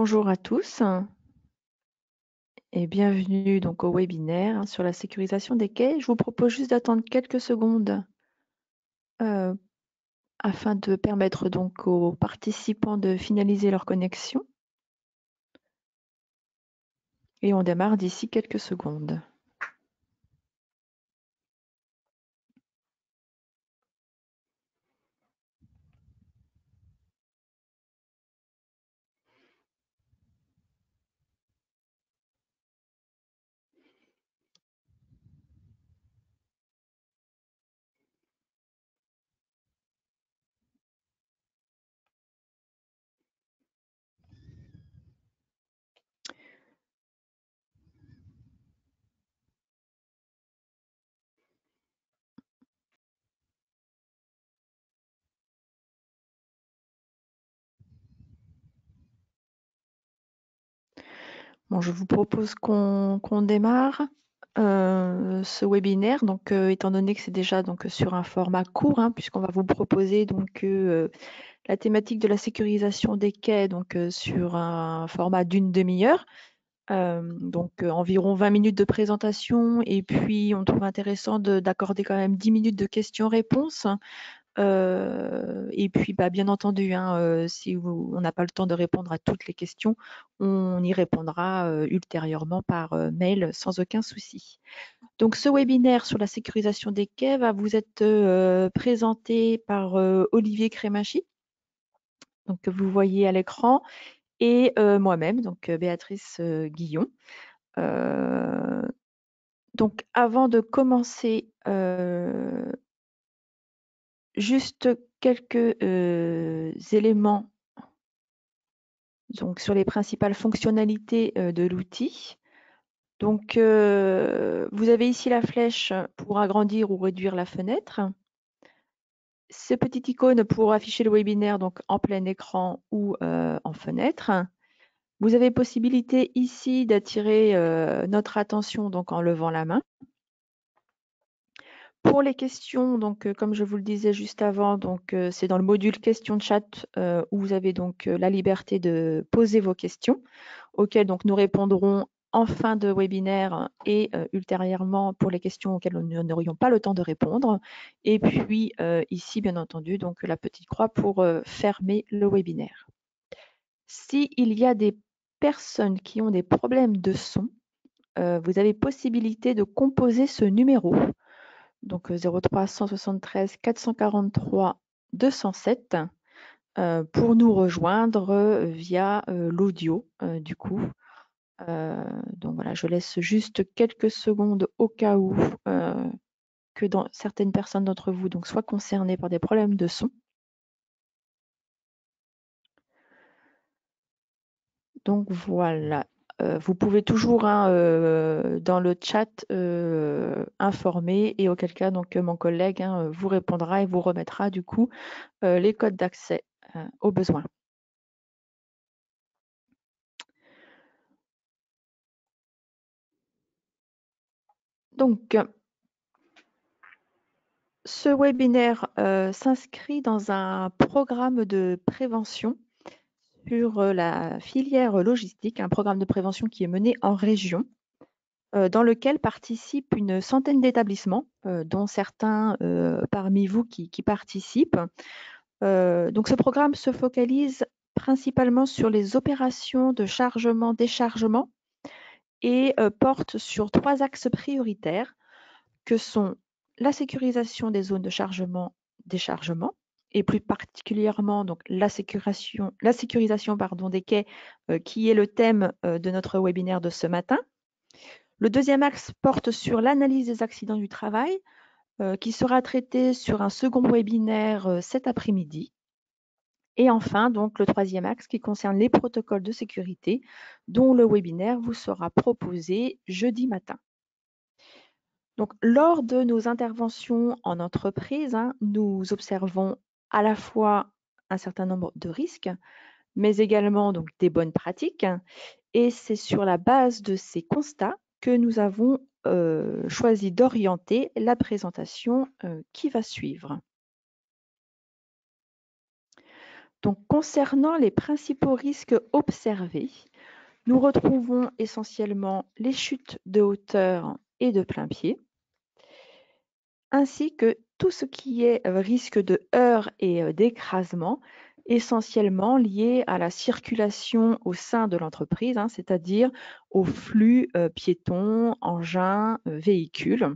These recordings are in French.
Bonjour à tous et bienvenue donc au webinaire sur la sécurisation des quais. Je vous propose juste d'attendre quelques secondes afin de permettre donc aux participants de finaliser leur connexion. Et on démarre d'ici quelques secondes. Bon, je vous propose qu'on démarre ce webinaire, donc étant donné que c'est déjà donc sur un format court, puisqu'on va vous proposer donc la thématique de la sécurisation des quais donc sur un format d'une demi-heure. Donc environ 20 minutes de présentation et puis on trouve intéressant d'accorder quand même 10 minutes de questions-réponses. Et puis bien entendu, si on n'a pas le temps de répondre à toutes les questions, on y répondra ultérieurement par mail sans aucun souci. Donc ce webinaire sur la sécurisation des quais va vous être présenté par Olivier Crémachy, donc, que vous voyez à l'écran, et moi-même, donc Béatrice Guillon. Donc avant de commencer, juste quelques éléments donc sur les principales fonctionnalités de l'outil. Donc vous avez ici la flèche pour agrandir ou réduire la fenêtre. Ce petit icône pour afficher le webinaire donc en plein écran ou en fenêtre. Vous avez possibilité ici d'attirer notre attention donc en levant la main. Pour les questions, donc comme je vous le disais juste avant, donc c'est dans le module questions chat où vous avez donc la liberté de poser vos questions, auxquelles donc nous répondrons en fin de webinaire et ultérieurement pour les questions auxquelles nous n'aurions pas le temps de répondre. Et puis ici, bien entendu, donc la petite croix pour fermer le webinaire. S'il y a des personnes qui ont des problèmes de son, vous avez possibilité de composer ce numéro. Donc 03 173 443 207 pour nous rejoindre via l'audio du coup. Donc voilà, je laisse juste quelques secondes au cas où que certaines personnes d'entre vous donc soient concernées par des problèmes de son. Donc voilà. Vous pouvez toujours dans le chat informer et auquel cas donc mon collègue vous répondra et vous remettra du coup les codes d'accès au besoin. Donc ce webinaire s'inscrit dans un programme de prévention sur la filière logistique, un programme de prévention qui est mené en région, dans lequel participent une centaine d'établissements, dont certains parmi vous qui participent. Donc ce programme se focalise principalement sur les opérations de chargement-déchargement et porte sur 3 axes prioritaires que sont la sécurisation des zones de chargement-déchargement et plus particulièrement donc la sécurisation des quais qui est le thème de notre webinaire de ce matin. Le deuxième axe porte sur l'analyse des accidents du travail qui sera traité sur un second webinaire cet après-midi. Et enfin, donc le troisième axe qui concerne les protocoles de sécurité dont le webinaire vous sera proposé jeudi matin. Donc, lors de nos interventions en entreprise, nous observons à la fois un certain nombre de risques, mais également donc des bonnes pratiques. Et c'est sur la base de ces constats que nous avons choisi d'orienter la présentation qui va suivre. Donc, concernant les principaux risques observés, nous retrouvons essentiellement les chutes de hauteur et de plein pied, ainsi que tout ce qui est risque de heurt et d'écrasement, essentiellement lié à la circulation au sein de l'entreprise, hein, c'est-à-dire au flux piétons, engins, véhicules,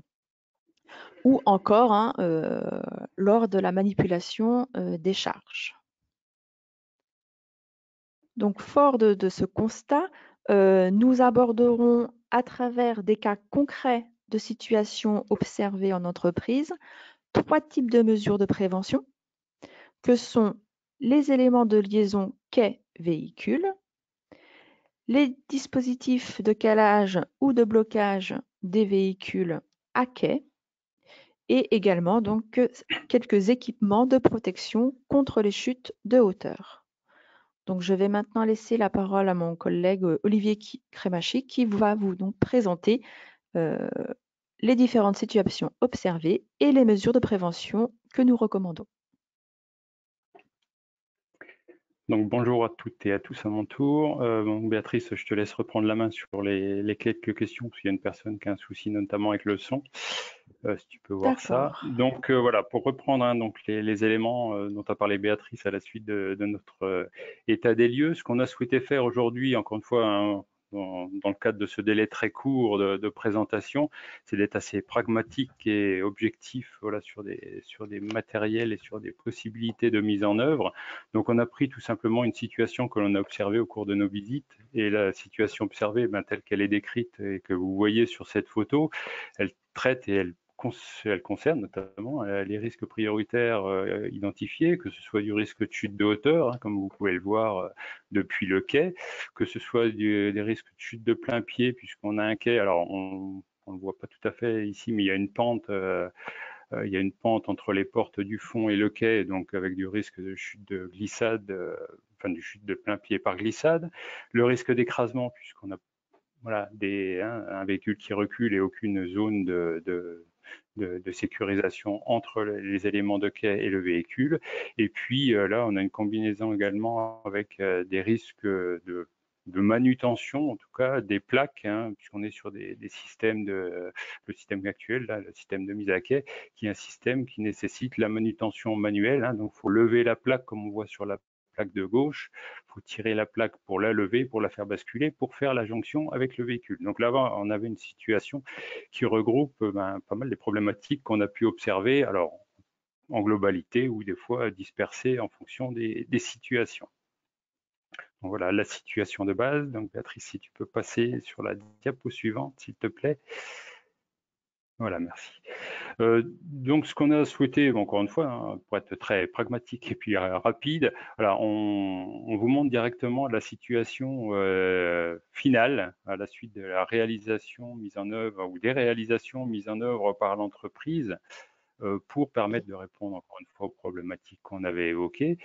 ou encore hein, lors de la manipulation des charges. Donc, fort de ce constat, nous aborderons à travers des cas concrets de situations observées en entreprise 3 types de mesures de prévention, que sont les éléments de liaison quai-véhicule, les dispositifs de calage ou de blocage des véhicules à quai, et également donc quelques équipements de protection contre les chutes de hauteur. Donc, je vais maintenant laisser la parole à mon collègue Olivier Crémachi qui va vous donc présenter les différentes situations observées et les mesures de prévention que nous recommandons. Donc bonjour à toutes et à tous à mon tour. Béatrice, je te laisse reprendre la main sur les quelques questions, parce qu'il y a une personne qui a un souci notamment avec le son. Si tu peux voir ça. Donc voilà, pour reprendre hein, donc les éléments dont a parlé Béatrice à la suite de notre état des lieux, ce qu'on a souhaité faire aujourd'hui, encore une fois, hein, dans le cadre de ce délai très court de présentation, c'est d'être assez pragmatique et objectif voilà, sur des matériels et sur des possibilités de mise en œuvre. Donc on a pris tout simplement une situation que l'on a observée au cours de nos visites, et la situation observée telle qu'elle est décrite et que vous voyez sur cette photo, elle traite et elle concerne notamment les risques prioritaires identifiés, que ce soit du risque de chute de hauteur, hein, comme vous pouvez le voir depuis le quai, que ce soit des risques de chute de plein pied, puisqu'on a un quai, alors on ne le voit pas tout à fait ici, mais il y a une pente entre les portes du fond et le quai, donc avec du risque de chute de glissade, du chute de plein pied par glissade, le risque d'écrasement, puisqu'on a voilà, un véhicule qui recule et aucune zone de sécurisation entre les éléments de quai et le véhicule. Et puis là, on a une combinaison également avec des risques de manutention, en tout cas des plaques, hein, puisqu'on est sur des systèmes le système actuel, là, le système de mise à quai, qui est un système qui nécessite la manutention manuelle. Hein, donc, il faut lever la plaque, comme on voit sur la plaque de gauche, il faut tirer la plaque pour la lever, pour la faire basculer, pour faire la jonction avec le véhicule. Donc là, on avait une situation qui regroupe pas mal des problématiques qu'on a pu observer, alors en globalité ou des fois dispersées en fonction des situations. Donc voilà la situation de base. Donc Béatrice, si tu peux passer sur la diapo suivante, s'il te plaît. Voilà, merci. Donc, ce qu'on a souhaité, encore une fois, hein, pour être très pragmatique et puis rapide, voilà, on vous montre directement la situation finale à la suite de la réalisation mise en œuvre ou des réalisations mises en œuvre par l'entreprise pour permettre de répondre encore une fois aux problématiques qu'on avait évoquées.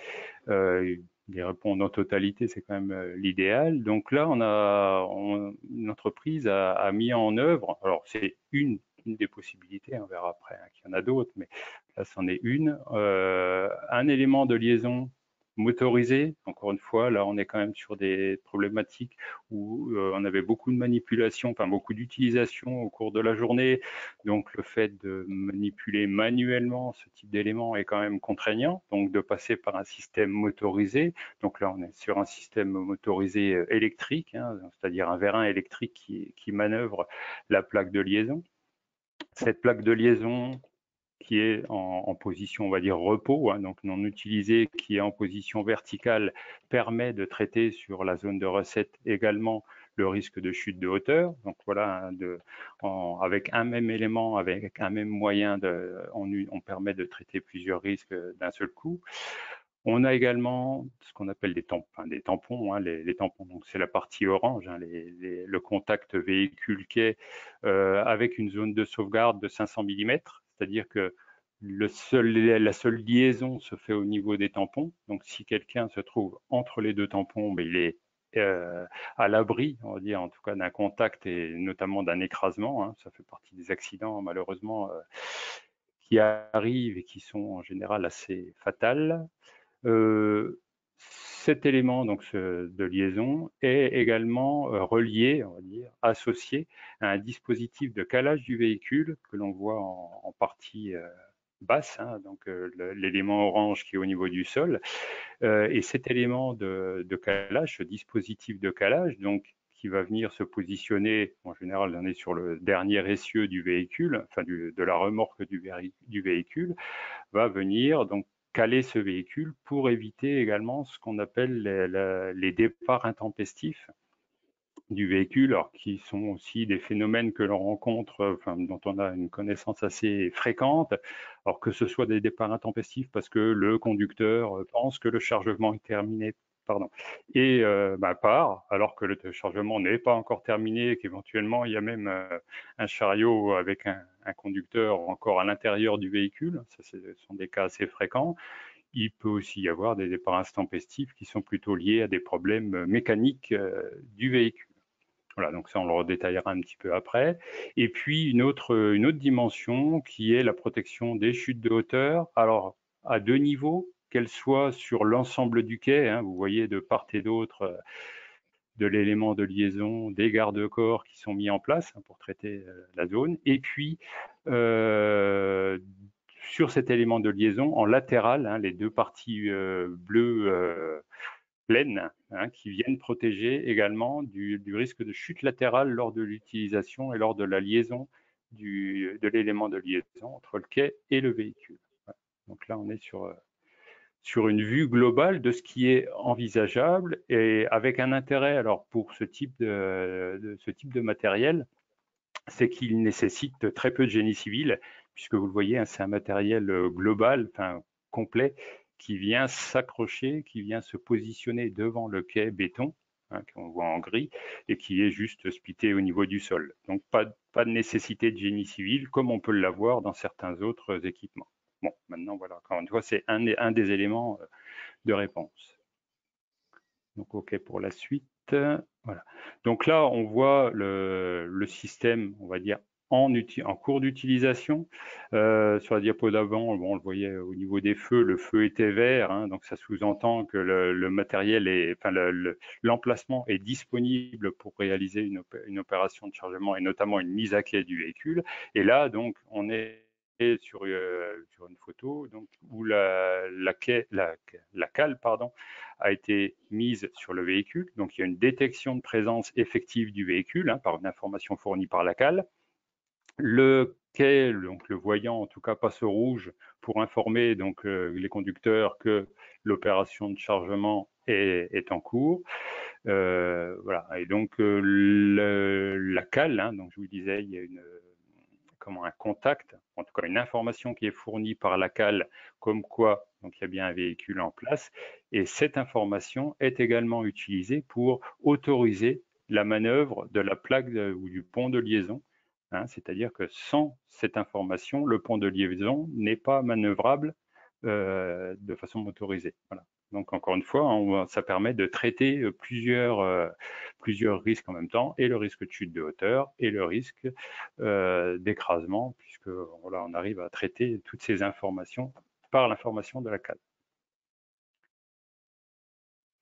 Les répondre en totalité, c'est quand même l'idéal. Donc là, une entreprise a mis en œuvre, alors c'est une des possibilités, on verra après hein, qu'il y en a d'autres, mais là, c'en est une, un élément de liaison motorisé. Encore une fois, là, on est quand même sur des problématiques où on avait beaucoup de manipulation, enfin beaucoup d'utilisation au cours de la journée. Donc, le fait de manipuler manuellement ce type d'élément est quand même contraignant. Donc, de passer par un système motorisé. Donc là, on est sur un système motorisé électrique, hein, c'est-à-dire un vérin électrique qui manœuvre la plaque de liaison. Cette plaque de liaison qui est en position, on va dire, repos, hein, donc non utilisée, qui est en position verticale, permet de traiter sur la zone de recette également le risque de chute de hauteur. Donc voilà, avec un même élément, avec un même moyen, on permet de traiter plusieurs risques d'un seul coup. On a également ce qu'on appelle des tampons. Hein, les tampons, donc c'est la partie orange, hein, le contact véhicule-quai avec une zone de sauvegarde de 500 mm, c'est-à-dire que la seule liaison se fait au niveau des tampons. Donc si quelqu'un se trouve entre les deux tampons, il est à l'abri, on va dire, en tout cas d'un contact et notamment d'un écrasement. Hein, ça fait partie des accidents malheureusement qui arrivent et qui sont en général assez fatals. cet élément donc, de liaison est également relié, on va dire, associé à un dispositif de calage du véhicule que l'on voit en partie basse, hein, donc l'élément orange qui est au niveau du sol. Et cet élément de calage, ce dispositif de calage, donc qui va venir se positionner, en général, on est sur le dernier essieu du véhicule, enfin de la remorque du véhicule, va venir donc caler ce véhicule pour éviter également ce qu'on appelle les départs intempestifs du véhicule, alors qui sont aussi des phénomènes que l'on rencontre, enfin, dont on a une connaissance assez fréquente, alors que ce soit des départs intempestifs parce que le conducteur pense que le chargement est terminé, pardon, et part, alors que le chargement n'est pas encore terminé, qu'éventuellement il y a même un chariot avec un conducteur encore à l'intérieur du véhicule, ça ce sont des cas assez fréquents. Il peut aussi y avoir des départs intempestifs qui sont plutôt liés à des problèmes mécaniques du véhicule. Voilà, donc ça, on le redétaillera un petit peu après. Et puis, une autre dimension qui est la protection des chutes de hauteur. Alors, à deux niveaux, qu'elles soient sur l'ensemble du quai, hein, vous voyez de part et d'autre de l'élément de liaison, des garde-corps qui sont mis en place hein, pour traiter la zone. Et puis, sur cet élément de liaison, en latéral, hein, les deux parties bleues pleines hein, qui viennent protéger également du risque de chute latérale lors de l'utilisation et lors de la liaison de l'élément de liaison entre le quai et le véhicule. Voilà. Donc là, on est sur une vue globale de ce qui est envisageable et avec un intérêt alors pour ce type de matériel, c'est qu'il nécessite très peu de génie civil, puisque vous le voyez, hein, c'est un matériel global, enfin complet, qui vient s'accrocher, qui vient se positionner devant le quai béton, hein, qu'on voit en gris, et qui est juste splitté au niveau du sol. Donc pas de nécessité de génie civil, comme on peut l'avoir dans certains autres équipements. Bon, maintenant voilà, encore une fois, c'est un des éléments de réponse. Donc OK pour la suite. Voilà. Donc là, on voit le système, on va dire, en cours d'utilisation. Sur la diapo d'avant, bon, on le voyait au niveau des feux, le feu était vert, hein, donc ça sous-entend que le matériel enfin l'emplacement est disponible pour réaliser une opération de chargement et notamment une mise à quai du véhicule. Et là, donc, on est sur une photo donc, où la cale pardon, a été mise sur le véhicule. Donc, il y a une détection de présence effective du véhicule hein, par une information fournie par la cale. Le quai, donc le voyant en tout cas, passe au rouge pour informer donc les conducteurs que l'opération de chargement est en cours. Voilà. Et donc la cale, hein, donc je vous disais, il y a un contact, en tout cas une information qui est fournie par la cale, comme quoi donc il y a bien un véhicule en place. Et cette information est également utilisée pour autoriser la manœuvre de la plaque ou du pont de liaison. Hein, c'est-à-dire que sans cette information, le pont de liaison n'est pas manœuvrable de façon motorisée. Voilà. Donc encore une fois, ça permet de traiter plusieurs risques en même temps, et le risque de chute de hauteur et le risque d'écrasement, puisque voilà, on arrive à traiter toutes ces informations par l'information de la cale.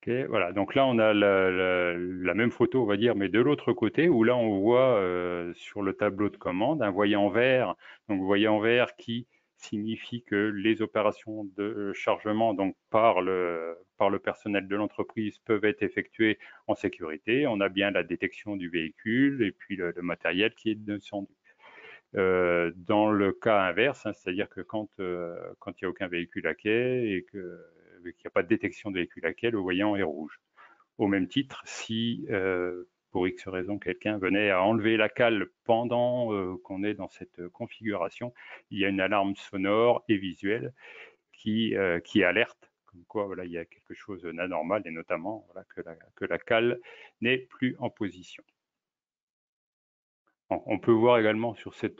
Okay, voilà, donc là on a la même photo, on va dire, mais de l'autre côté, où là on voit sur le tableau de commande un voyant vert, donc voyant vert qui signifie que les opérations de chargement donc par le personnel de l'entreprise peuvent être effectuées en sécurité. On a bien la détection du véhicule et puis le matériel qui est descendu. Dans le cas inverse, hein, c'est-à-dire que quand il n'y a aucun véhicule à quai et qu'il n'y a pas de détection de véhicule à quai, le voyant est rouge. Au même titre, si pour X raison quelqu'un venait à enlever la cale pendant qu'on est dans cette configuration, il y a une alarme sonore et visuelle qui alerte comme quoi voilà, il y a quelque chose d'anormal et notamment voilà, que la cale n'est plus en position. On peut voir également sur cette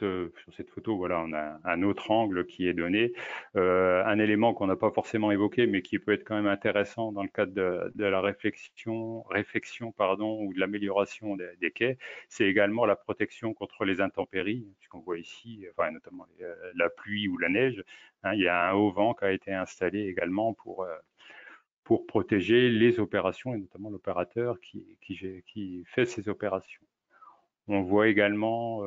photo, voilà, on a un autre angle qui est donné, un élément qu'on n'a pas forcément évoqué, mais qui peut être quand même intéressant dans le cadre de la réflexion ou de l'amélioration des quais, c'est également la protection contre les intempéries, puisqu'on voit ici, enfin, notamment la pluie ou la neige, hein, il y a un haut vent qui a été installé également pour protéger les opérations et notamment l'opérateur qui fait ces opérations. On voit également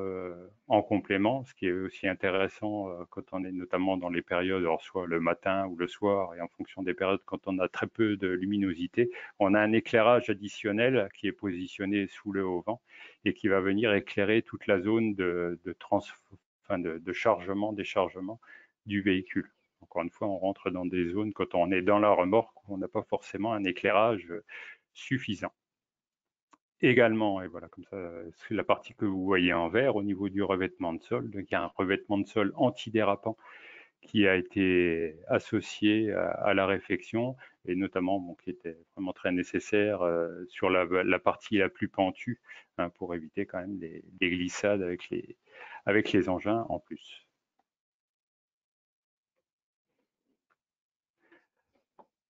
en complément, ce qui est aussi intéressant quand on est notamment dans les périodes, alors soit le matin ou le soir, et en fonction des périodes, quand on a très peu de luminosité, on a un éclairage additionnel qui est positionné sous le haut-vent et qui va venir éclairer toute la zone de chargement, déchargement du véhicule. Encore une fois, on rentre dans des zones, quand on est dans la remorque, où on n'a pas forcément un éclairage suffisant. Également, et voilà, comme ça, c'est la partie que vous voyez en vert au niveau du revêtement de sol. Donc, il y a un revêtement de sol antidérapant qui a été associé à la réfection et notamment qui était vraiment très nécessaire sur la partie la plus pentue pour éviter quand même des glissades avec les engins en plus.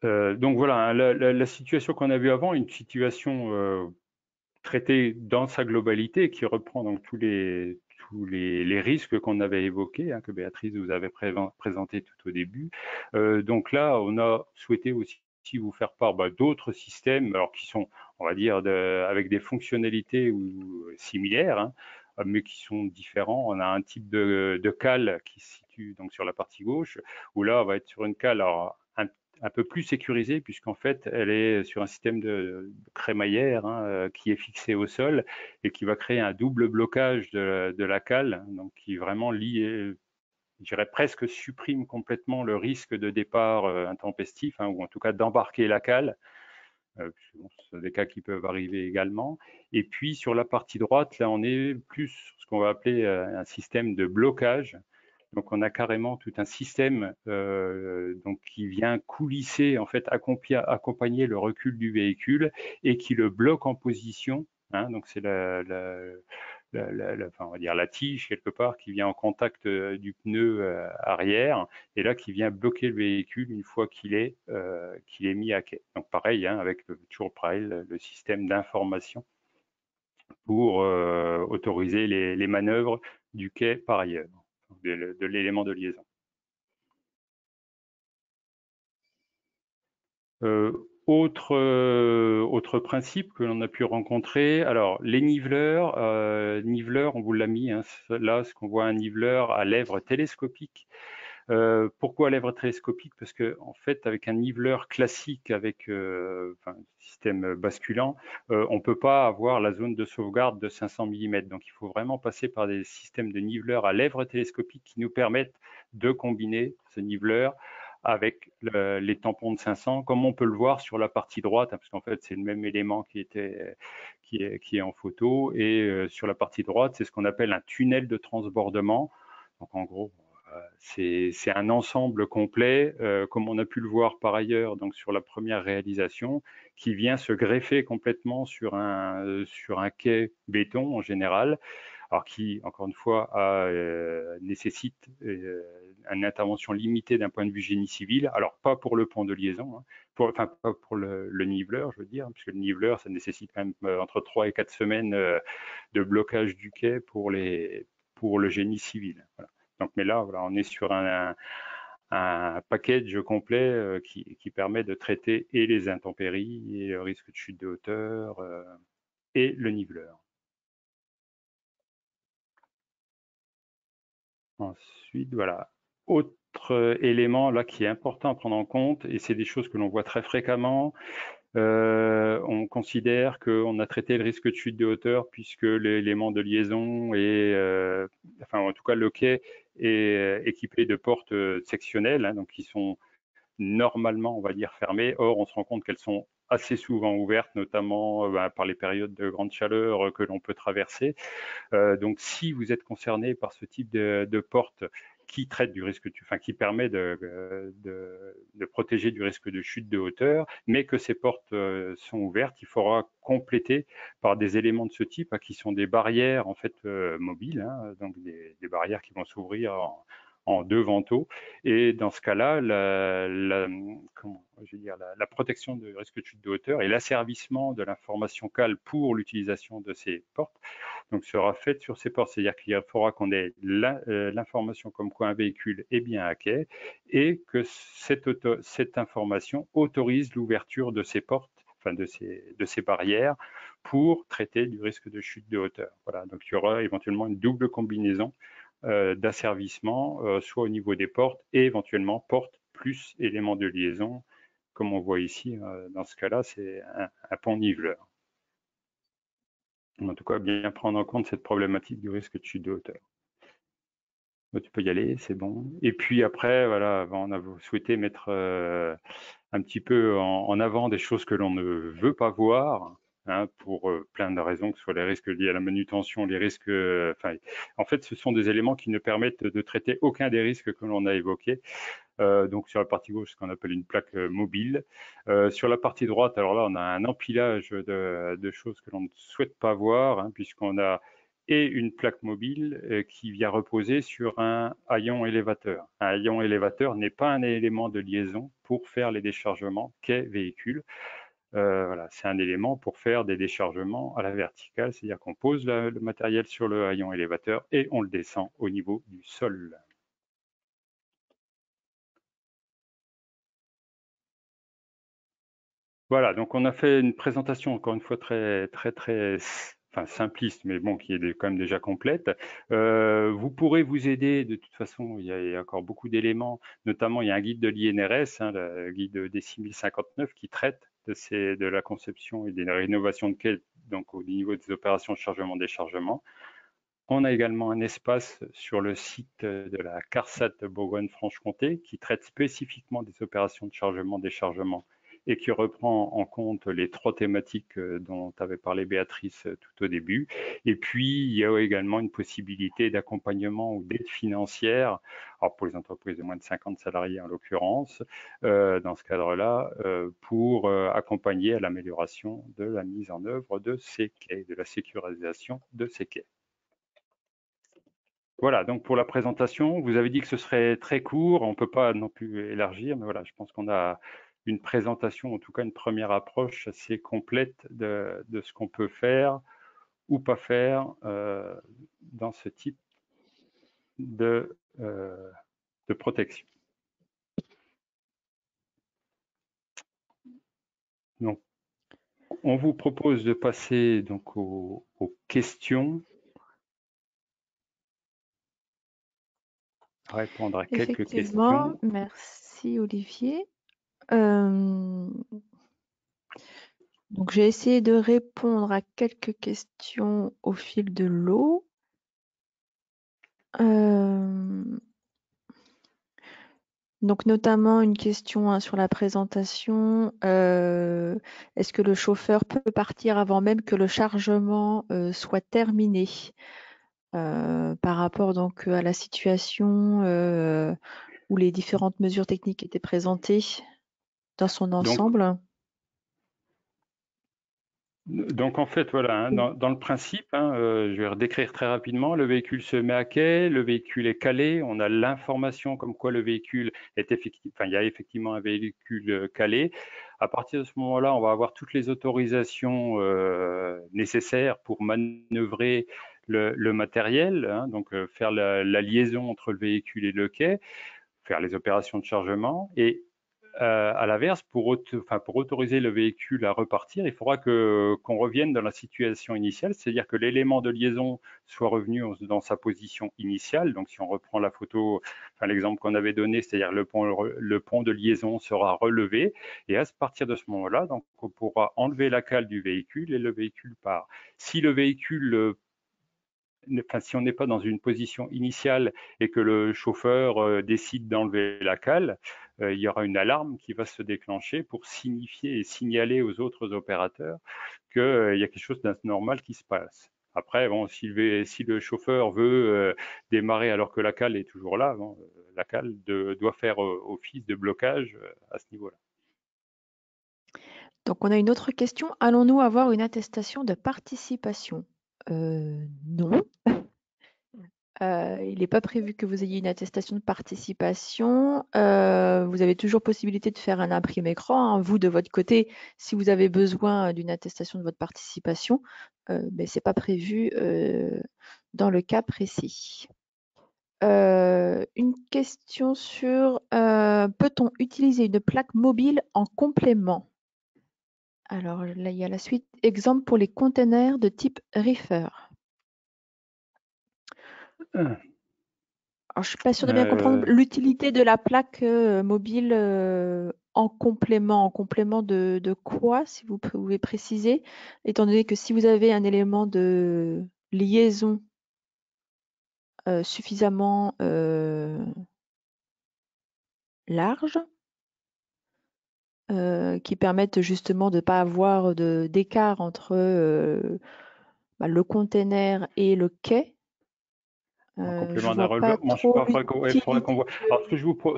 Donc voilà, la situation qu'on a vue avant, une situation traité dans sa globalité, qui reprend donc tous les risques qu'on avait évoqués, que Béatrice vous avait présenté tout au début. Donc là, on a souhaité aussi vous faire part d'autres systèmes, alors qui sont, on va dire, avec des fonctionnalités similaires, mais qui sont différents. On a un type de cale qui se situe donc sur la partie gauche, où là, on va être sur une cale alors, un peu plus sécurisée, puisqu'en fait, elle est sur un système de crémaillère qui est fixé au sol et qui va créer un double blocage de la cale, donc qui vraiment lie, je dirais presque supprime complètement le risque de départ intempestif, ou en tout cas d'embarquer la cale. C'est des cas qui peuvent arriver également. Et puis sur la partie droite, là, on est plus ce qu'on va appeler un système de blocage. Donc on a carrément tout un système donc qui vient coulisser, en fait, accompagner le recul du véhicule et qui le bloque en position. Donc c'est enfin, on va dire la tige quelque part qui vient en contact du pneu arrière et là qui vient bloquer le véhicule une fois qu'il est mis à quai. Donc pareil, avec toujours pareil, le système d'information pour autoriser les manœuvres du quai par ailleurs, de l'élément de liaison. Autre principe que l'on a pu rencontrer, alors les niveleurs, on vous l'a mis, là ce qu'on voit un niveleur à lèvres télescopiques. Pourquoi lèvres télescopiques? Parce que en fait, avec un niveleur classique, avec système basculant, on ne peut pas avoir la zone de sauvegarde de 500 mm. Donc, il faut vraiment passer par des systèmes de niveleurs à lèvres télescopiques qui nous permettent de combiner ce niveleur avec les tampons de 500, comme on peut le voir sur la partie droite, parce qu'en fait, c'est le même élément qui est en photo. Et sur la partie droite, c'est ce qu'on appelle un tunnel de transbordement. Donc, en gros, c'est un ensemble complet, comme on a pu le voir par ailleurs donc sur la première réalisation, qui vient se greffer complètement sur un quai béton en général, alors qui, encore une fois, nécessite une intervention limitée d'un point de vue génie civil. Alors, pas pour le pont de liaison, pas pour le niveleur, je veux dire, puisque le niveleur, ça nécessite quand même entre 3 et 4 semaines de blocage du quai pour le génie civil. Voilà. Donc, mais là, voilà, on est sur un package complet qui permet de traiter et les intempéries, et le risque de chute de hauteur, et le niveleur. Ensuite, voilà. Autre élément là qui est important à prendre en compte, et c'est des choses que l'on voit très fréquemment, on considère qu'on a traité le risque de chute de hauteur puisque l'élément de liaison enfin en tout cas le quai est équipé de portes sectionnelles, donc qui sont normalement, on va dire, fermées. Or, on se rend compte qu'elles sont assez souvent ouvertes, notamment par les périodes de grande chaleur que l'on peut traverser. Donc, si vous êtes concerné par ce type de porte qui traite du risque, qui permet de protéger du risque de chute de hauteur, mais que ces portes sont ouvertes, il faudra compléter par des éléments de ce type qui sont des barrières en fait mobiles, donc des barrières qui vont s'ouvrir en 2 vantaux. Et dans ce cas-là, la protection du risque de chute de hauteur et l'asservissement de l'information CAL pour l'utilisation de ces portes donc sera faite sur ces portes. C'est-à-dire qu'il faudra qu'on ait l'information comme quoi un véhicule est bien à quai et que cette information autorise l'ouverture de ces portes, enfin de ces barrières pour traiter du risque de chute de hauteur. Voilà, donc il y aura éventuellement une double combinaison d'asservissement, soit au niveau des portes et éventuellement portes plus éléments de liaison. Comme on voit ici, dans ce cas-là, c'est un pont niveleur. En tout cas, bien prendre en compte cette problématique du risque de chute de hauteur. Tu peux y aller, c'est bon. Et puis après, voilà, on a souhaité mettre un petit peu en avant des choses que l'on ne veut pas voir, hein, pour plein de raisons, que ce soit les risques liés à la manutention, les risques. En fait, ce sont des éléments qui ne permettent de traiter aucun des risques que l'on a évoqués. Donc sur la partie gauche, ce qu'on appelle une plaque mobile. Sur la partie droite, alors là, on a un empilage de choses que l'on ne souhaite pas voir, hein, puisqu'on a et une plaque mobile qui vient reposer sur un haillon élévateur. Un haillon élévateur n'est pas un élément de liaison pour faire les déchargements quai véhicule. Voilà, c'est un élément pour faire des déchargements à la verticale, c'est-à-dire qu'on pose le matériel sur le haillon élévateur et on le descend au niveau du sol. Voilà, donc on a fait une présentation, encore une fois, très simpliste, mais bon, qui est quand même déjà complète. Vous pourrez vous aider, de toute façon, il y a encore beaucoup d'éléments, notamment il y a un guide de l'INRS, hein, le guide des 6059, qui traite de la conception et des rénovations de quais, donc au niveau des opérations de chargement-déchargement. On a également un espace sur le site de la CARSAT Bourgogne-Franche-Comté qui traite spécifiquement des opérations de chargement-déchargement et qui reprend en compte les 3 thématiques dont avait parlé Béatrice tout au début. Et puis, il y a également une possibilité d'accompagnement ou d'aide financière, alors pour les entreprises de moins de 50 salariés en l'occurrence, dans ce cadre-là, pour accompagner à l'amélioration de la mise en œuvre de ces quais, de la sécurisation de ces quais. Voilà, donc pour la présentation, vous avez dit que ce serait très court, on ne peut pas non plus élargir, mais voilà, je pense qu'on a une présentation, en tout cas une première approche assez complète de ce qu'on peut faire ou pas faire dans ce type de, euh, de protection. Donc, on vous propose de passer donc aux questions, à répondre à quelques Effectivement, questions. merci Olivier. Donc j'ai essayé de répondre à quelques questions au fil de l'eau. Donc notamment une question, hein, sur la présentation, est-ce que le chauffeur peut partir avant même que le chargement, soit terminé? Par rapport donc, à la situation, où les différentes mesures techniques étaient présentées dans son Donc, ensemble. Donc en fait, voilà, hein, dans le principe, hein, je vais redécrire très rapidement, le véhicule se met à quai, le véhicule est calé, on a l'information comme quoi le véhicule est effectivement, enfin il y a effectivement un véhicule calé. À partir de ce moment-là, on va avoir toutes les autorisations nécessaires pour manœuvrer le matériel, hein, donc faire la liaison entre le véhicule et le quai, faire les opérations de chargement et à l'inverse, pour autoriser le véhicule à repartir, il faudra qu'on revienne dans la situation initiale, c'est-à-dire que l'élément de liaison soit revenu dans sa position initiale. Donc, si on reprend la photo, enfin, l'exemple qu'on avait donné, c'est-à-dire le pont de liaison sera relevé. Et à partir de ce moment-là, donc, on pourra enlever la cale du véhicule et le véhicule part. Si le véhicule Enfin, si on n'est pas dans une position initiale et que le chauffeur décide d'enlever la cale, il y aura une alarme qui va se déclencher pour signifier et signaler aux autres opérateurs qu'il y a quelque chose d'anormal qui se passe. Après, bon, si le chauffeur veut démarrer alors que la cale est toujours là, bon, la cale doit faire office de blocage à ce niveau-là. Donc on a une autre question. Allons-nous avoir une attestation de participation? Non. Il n'est pas prévu que vous ayez une attestation de participation. Vous avez toujours possibilité de faire un imprimé écran, hein. Vous, de votre côté, si vous avez besoin d'une attestation de votre participation, mais ce n'est pas prévu dans le cas précis. Une question sur peut-on utiliser une plaque mobile en complément? Alors là, il y a la suite. Exemple pour les containers de type reefer. Alors, je suis pas sûre de bien comprendre Euh, l'utilité de la plaque mobile en complément. En complément de quoi, si vous pouvez préciser, étant donné que si vous avez un élément de liaison suffisamment large, qui permettent justement de ne pas avoir d'écart entre le container et le quai, En je complément d'un vois releveur, pas moi je sais trop pas, faudrait qu'on l'utilité voit. Alors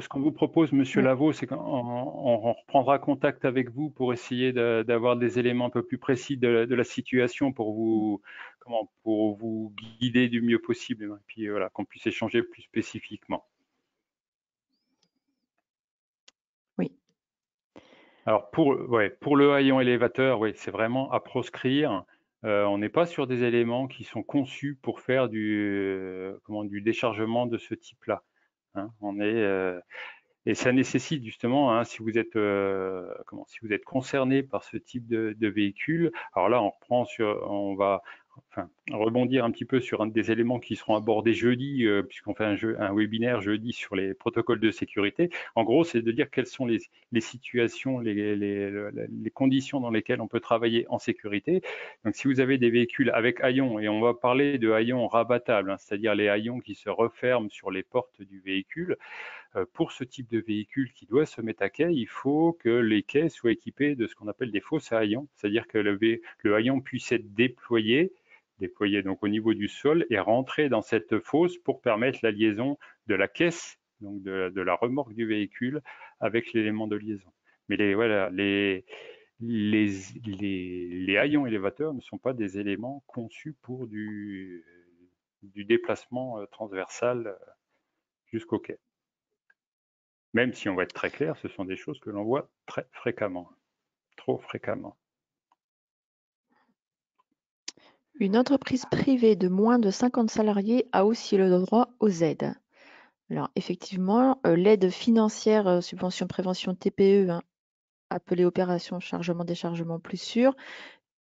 ce qu'on vous propose, Monsieur ouais. Lavaux, c'est qu'on on reprendra contact avec vous pour essayer d'avoir des éléments un peu plus précis de la situation pour vous, pour vous guider du mieux possible, et puis voilà, qu'on puisse échanger plus spécifiquement. Oui. Alors pour le haillon élévateur, oui, c'est vraiment à proscrire. On n'est pas sur des éléments qui sont conçus pour faire du déchargement de ce type-là, hein. Et ça nécessite justement, hein, si vous êtes concerné par ce type de véhicule, alors là on va rebondir un petit peu sur un des éléments qui seront abordés jeudi, puisqu'on fait un webinaire jeudi sur les protocoles de sécurité. En gros, c'est de dire quelles sont les situations, les conditions dans lesquelles on peut travailler en sécurité. Donc si vous avez des véhicules avec haillons, et on va parler de haillons rabattables, hein, c'est-à-dire les haillons qui se referment sur les portes du véhicule, pour ce type de véhicule qui doit se mettre à quai, il faut que les quais soient équipés de ce qu'on appelle des fosses à haillons, c'est-à-dire que le haillon puisse être déployé donc au niveau du sol et rentrer dans cette fosse pour permettre la liaison de la caisse, donc de la remorque du véhicule, avec l'élément de liaison. Mais les haillons élévateurs ne sont pas des éléments conçus pour du déplacement transversal jusqu'au quai. Même si on va être très clair, ce sont des choses que l'on voit très fréquemment, trop fréquemment. Une entreprise privée de moins de 50 salariés a aussi le droit aux aides. Alors effectivement, l'aide financière, subvention prévention TPE, hein, appelée opération chargement-déchargement plus sûr,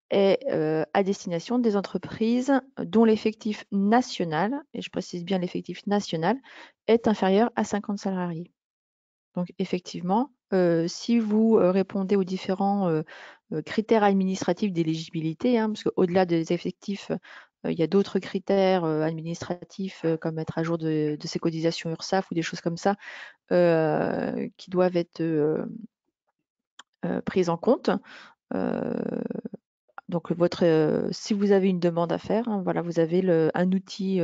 est à destination des entreprises dont l'effectif national, et je précise bien l'effectif national, est inférieur à 50 salariés. Donc effectivement, si vous répondez aux différents critères administratifs d'éligibilité, hein, parce qu'au-delà des effectifs, il y a d'autres critères administratifs comme être à jour de ses cotisations URSSAF ou des choses comme ça qui doivent être prises en compte. Donc si vous avez une demande à faire, hein, voilà, vous avez un outil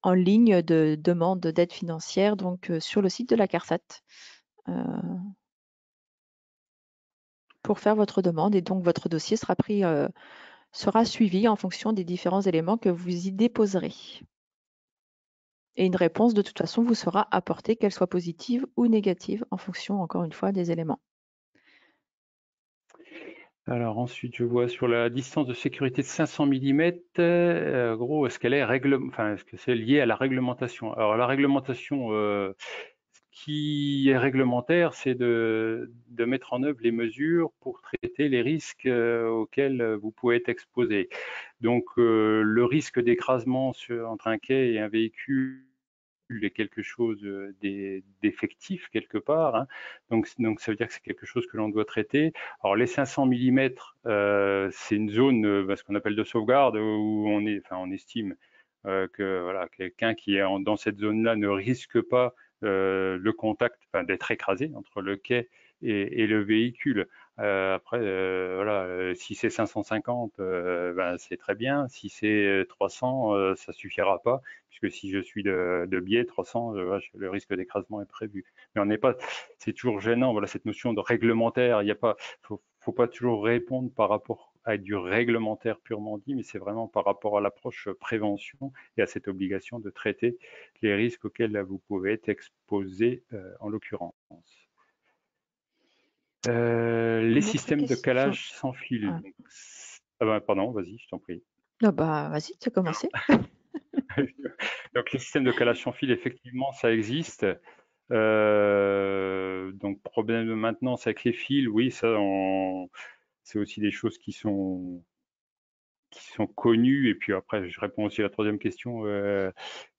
en ligne de demande d'aide financière donc sur le site de la CARSAT. Pour faire votre demande et donc votre dossier sera suivi en fonction des différents éléments que vous y déposerez. Et une réponse de toute façon vous sera apportée, qu'elle soit positive ou négative en fonction encore une fois des éléments. Alors ensuite, je vois sur la distance de sécurité de 500 mm, gros, est-ce que c'est lié à la réglementation? Alors la réglementation, ce qui est réglementaire, c'est de mettre en œuvre les mesures pour traiter les risques auxquels vous pouvez être exposé. Donc le risque d'écrasement entre un quai et un véhicule est quelque chose d'effectif quelque part, hein. Donc ça veut dire que c'est quelque chose que l'on doit traiter. Alors les 500 mm, c'est une zone, ce qu'on appelle de sauvegarde, où on estime que voilà, quelqu'un qui est dans cette zone-là ne risque pas le contact, d'être écrasé entre le quai et le véhicule. Après, voilà, si c'est 550, c'est très bien. Si c'est 300, ça suffira pas, puisque si je suis de biais 300, le risque d'écrasement est prévu. Mais on n'est pas, c'est toujours gênant. Voilà, cette notion de réglementaire. Il y a pas, faut pas toujours répondre par rapport à du réglementaire purement dit, mais c'est vraiment par rapport à l'approche prévention et à cette obligation de traiter les risques auxquels vous pouvez être exposé en l'occurrence. Les Une autre systèmes de question. calage sans fil. Ah, Ah ben, pardon, vas-y, je t'en prie. ah bah, vas-y, tu as commencé. Donc les systèmes de calage sans fil, effectivement, ça existe. Donc problème de maintenance avec les fils, oui, c'est aussi des choses qui sont connues. Et puis après, je réponds aussi à la troisième question.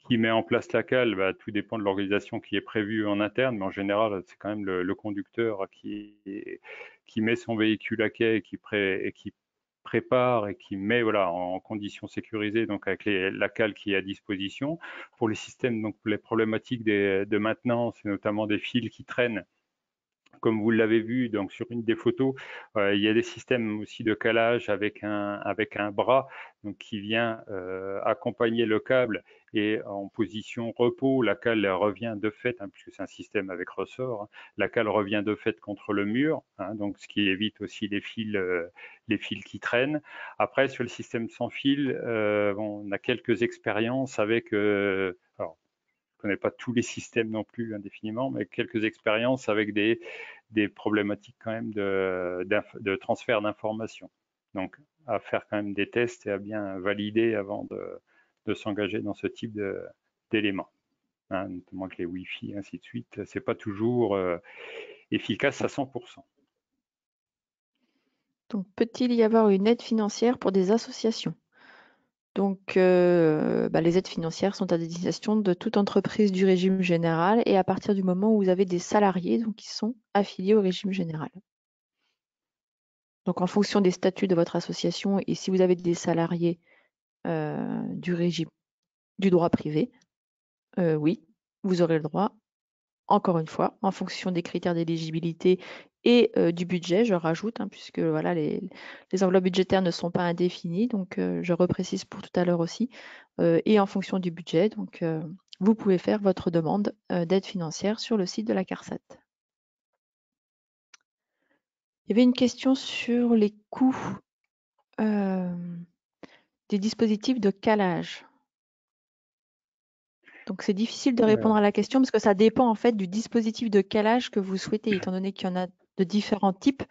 Qui met en place la cale, bah, tout dépend de l'organisation qui est prévue en interne, mais en général, c'est quand même le conducteur qui met son véhicule à quai et qui prépare et qui met voilà, en conditions sécurisées, donc avec la cale qui est à disposition. Pour les systèmes, donc les problématiques de maintenance, et notamment des fils qui traînent, comme vous l'avez vu donc sur une des photos, il y a des systèmes aussi de calage avec un bras donc, qui vient accompagner le câble et en position repos, la cale revient de fait, hein, puisque c'est un système avec ressort, hein, la cale revient de fait contre le mur, hein, donc ce qui évite aussi les fils qui traînent. Après, sur le système sans fil, bon, on a quelques expériences avec, alors, je ne connais pas tous les systèmes non plus indéfiniment, mais quelques expériences avec des problématiques quand même de transfert d'informations. Donc, à faire quand même des tests et à bien valider avant de s'engager dans ce type d'éléments. Hein, notamment avec les Wi-Fi, ainsi de suite. C'est pas toujours efficace à 100%. Donc, peut-il y avoir une aide financière pour des associations? Donc, bah, les aides financières sont à destination de toute entreprise du régime général et à partir du moment où vous avez des salariés donc, qui sont affiliés au régime général. Donc, en fonction des statuts de votre association et si vous avez des salariés du régime du droit privé, oui, vous aurez le droit, encore une fois, en fonction des critères d'éligibilité et du budget, je rajoute, hein, puisque voilà, les enveloppes budgétaires ne sont pas indéfinies, donc je reprécise pour tout à l'heure aussi, et en fonction du budget, donc vous pouvez faire votre demande d'aide financière sur le site de la CARSAT. Il y avait une question sur les coûts des dispositifs de calage. Donc c'est difficile de répondre à la question parce que ça dépend en fait du dispositif de calage que vous souhaitez, étant donné qu'il y en a de différents types.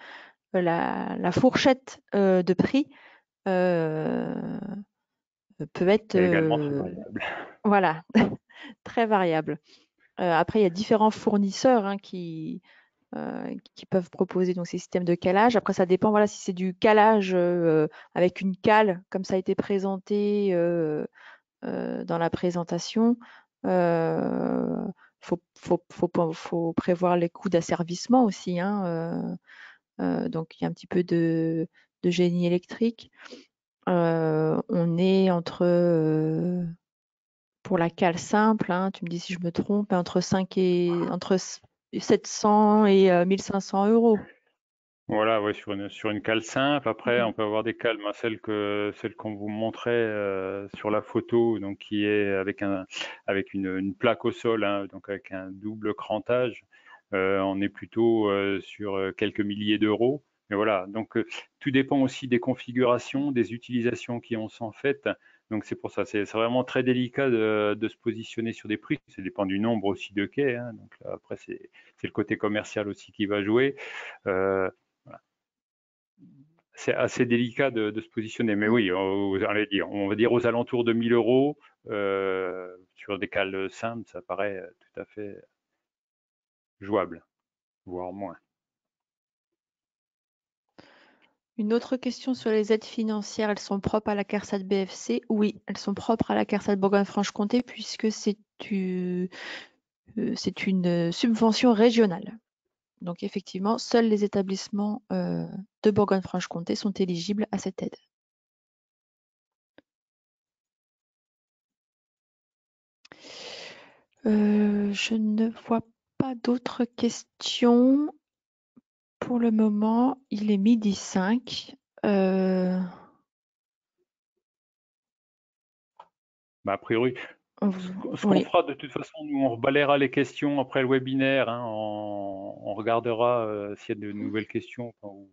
La fourchette de prix peut être Et également très variable. voilà, très variable. Après, il y a différents fournisseurs hein, qui peuvent proposer donc, ces systèmes de calage. Après, ça dépend voilà, si c'est du calage avec une cale, comme ça a été présenté dans la présentation. Faut prévoir les coûts d'asservissement aussi. Hein, donc, il y a un petit peu de génie électrique. On est entre, pour la cale simple, hein, tu me dis si je me trompe, entre 700 et 1500 euros. Voilà, ouais, sur une cale simple. Après, Mhm. on peut avoir des cales, moi, celle qu'on vous montrait sur la photo, donc qui est avec une plaque au sol, hein, donc avec un double crantage. On est plutôt sur quelques milliers d'euros. Mais voilà, donc tout dépend aussi des configurations, des utilisations qui en sont faites. Donc c'est pour ça, c'est vraiment très délicat de se positionner sur des prix. Ça dépend du nombre aussi de quais. Hein. Donc là, après, c'est le côté commercial aussi qui va jouer. Euh, c'est assez délicat de se positionner. Mais Mm. oui, on va dire aux alentours de 1000 euros sur des cales simples, ça paraît tout à fait jouable, voire moins. Une autre question sur les aides financières, elles sont propres à la CARSAT BFC? Oui, elles sont propres à la CARSAT Bourgogne-Franche-Comté puisque c'est une subvention régionale. Donc effectivement, seuls les établissements de Bourgogne-Franche-Comté sont éligibles à cette aide. Je ne vois pas d'autres questions. Pour le moment, il est 12h05. Bah, a priori, ce qu'on Oui. fera de toute façon, nous on rebalayera les questions après le webinaire. Hein, on regardera s'il y a de nouvelles questions ou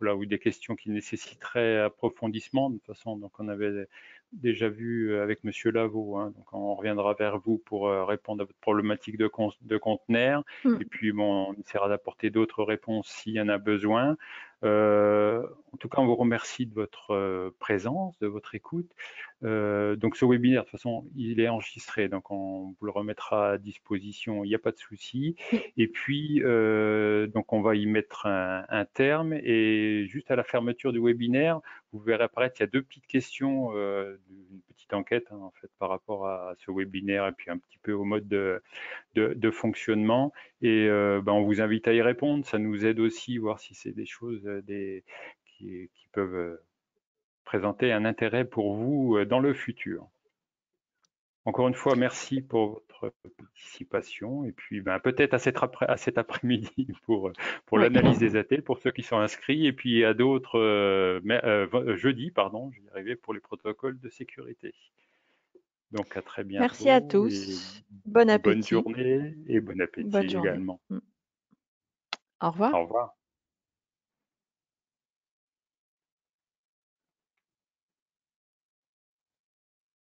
voilà, ou des questions qui nécessiteraient approfondissement. De toute façon, donc on avait déjà vu avec Monsieur Lavaux, hein, donc on reviendra vers vous pour répondre à votre problématique de conteneur. Mmh. Et puis bon, on essaiera d'apporter d'autres réponses s'il y en a besoin. En tout cas, on vous remercie de votre présence, de votre écoute. Donc ce webinaire, de toute façon, il est enregistré, donc on vous le remettra à disposition, il n'y a pas de souci. Oui. Et puis, donc on va y mettre un terme, et juste à la fermeture du webinaire, vous verrez apparaître, il y a deux petites questions, une petite enquête, hein, en fait, par rapport à ce webinaire et puis un petit peu au mode de fonctionnement. Et ben, on vous invite à y répondre, ça nous aide aussi, voir si c'est des choses qui peuvent présenter un intérêt pour vous dans le futur. Encore une fois, merci pour votre participation, et puis ben, peut-être à cet après-midi pour Oui. l'analyse des AT pour ceux qui sont inscrits, et puis à d'autres jeudi, pardon, je vais y arriver, pour les protocoles de sécurité. Donc à très Merci à bientôt, et tous. Bon bonne appétit. journée et bon Bonne appétit journée. également. Au revoir. Au revoir.